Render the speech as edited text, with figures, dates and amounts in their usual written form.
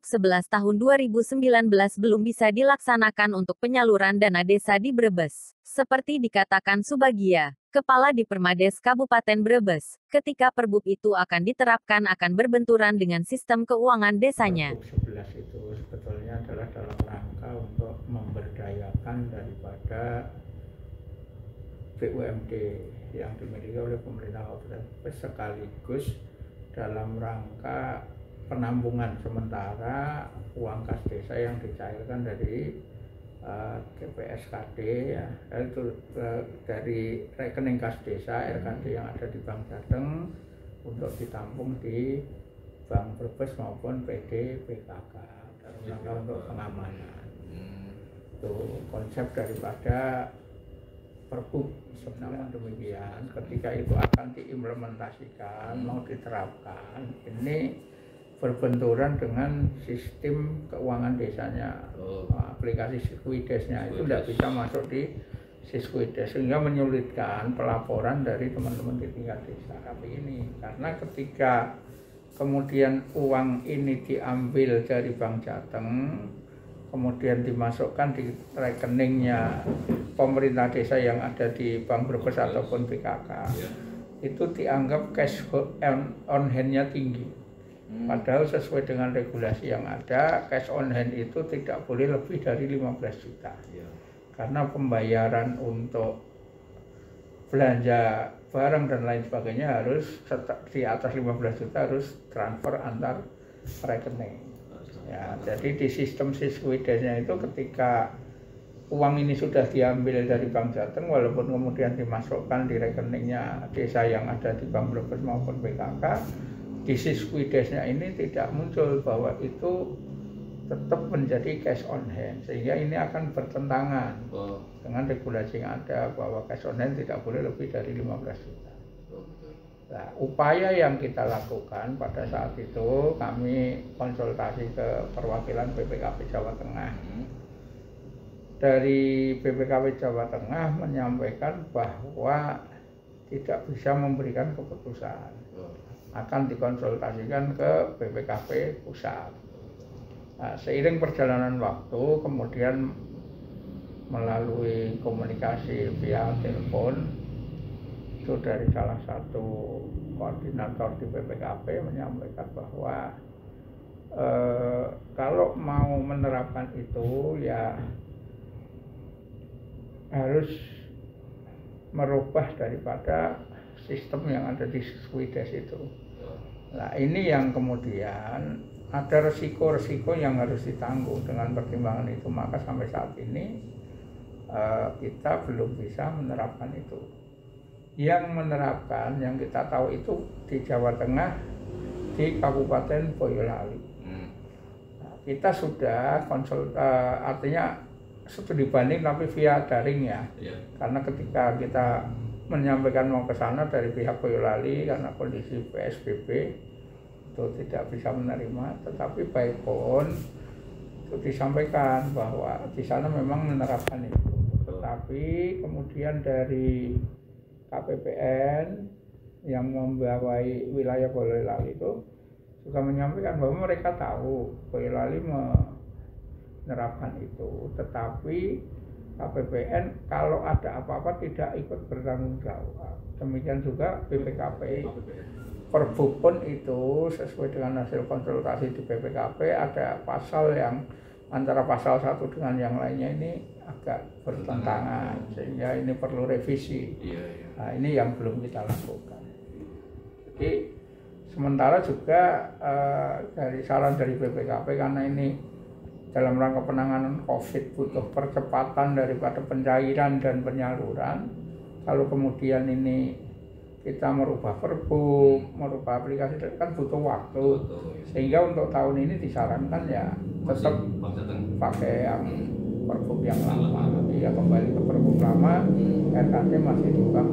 Perbub 11 tahun 2019 belum bisa dilaksanakan untuk penyaluran dana desa di Brebes. Seperti dikatakan Subagia, Kepala Dipermades Kabupaten Brebes, ketika Perbub itu akan diterapkan akan berbenturan dengan sistem keuangan desanya. Perbub 11 itu sebetulnya adalah dalam rangka untuk memberdayakan daripada BUMD yang dimiliki oleh pemerintah Kabupaten Brebes sekaligus dalam rangka penampungan sementara uang kas desa yang dicairkan dari DPSKD ya, itu dari rekening kas desa RKD yang ada di Bank Jateng untuk ditampung di Bank Brebes maupun PD PKK dalam rangka untuk pengamanan. Itu konsep daripada Perbub. Namun demikian, ketika itu akan diimplementasikan, mau diterapkan, ini berbenturan dengan sistem keuangan desanya. Aplikasi Siskuidesnya itu tidak bisa masuk di Siskuides, sehingga menyulitkan pelaporan dari teman-teman di tingkat desa. Tapi ini karena ketika kemudian uang ini diambil dari Bank Jateng, kemudian dimasukkan di rekeningnya pemerintah desa yang ada di Bank Brebes ataupun BKK, itu dianggap cash on hand-nya tinggi. Padahal sesuai dengan regulasi yang ada, cash on hand itu tidak boleh lebih dari 15 juta. Karena pembayaran untuk belanja barang dan lain sebagainya harus di atas 15 juta harus transfer antar rekening. Ya, jadi di sistem Siskuidesnya itu ketika uang ini sudah diambil dari Bank Jateng, walaupun kemudian dimasukkan di rekeningnya desa yang ada di Bank Brebes maupun PKK, di Siskuidesnya ini tidak muncul bahwa itu tetap menjadi cash on hand, sehingga ini akan bertentangan dengan regulasi yang ada bahwa cash on hand tidak boleh lebih dari 15 juta. Nah, upaya yang kita lakukan pada saat itu, kami konsultasi ke perwakilan BPKP Jawa Tengah. Dari BPKP Jawa Tengah menyampaikan bahwa tidak bisa memberikan keputusan, akan dikonsultasikan ke BPKP Pusat. Nah, seiring perjalanan waktu, kemudian melalui komunikasi via telepon, itu dari salah satu koordinator di BPKP menyampaikan bahwa kalau mau menerapkan itu ya harus merubah daripada sistem yang ada di Siskuides itu. Nah, ini yang kemudian ada resiko-resiko yang harus ditanggung. Dengan pertimbangan itu, maka sampai saat ini kita belum bisa menerapkan itu. Yang menerapkan, yang kita tahu itu di Jawa Tengah, di Kabupaten Boyolali. Nah, kita sudah artinya studi banding tapi via daring ya. Karena ketika kita menyampaikan mau ke sana dari pihak Boyolali karena kondisi PSBB itu tidak bisa menerima, tetapi baik pun itu disampaikan bahwa di sana memang menerapkan itu. Tetapi kemudian dari KPPN yang membawai wilayah Boyolali itu juga menyampaikan bahwa mereka tahu Boyolali menerapkan itu, tetapi KPPN kalau ada apa-apa tidak ikut bertanggung jawab. Demikian juga BPKP. Perbub pun itu sesuai dengan hasil konsultasi di BPKP ada pasal yang antara pasal satu dengan yang lainnya ini agak bertentangan, sehingga ini perlu revisi. Nah, ini yang belum kita lakukan. Jadi sementara juga dari saran dari BPKP, karena ini dalam rangka penanganan COVID butuh percepatan daripada pencairan dan penyaluran. Kalau kemudian ini kita merubah Perbub, merubah aplikasi kan butuh waktu, sehingga untuk tahun ini disarankan ya tetap pakai yang Perbub yang lama, ya kembali ke Perbub lama, RKT masih di Bank.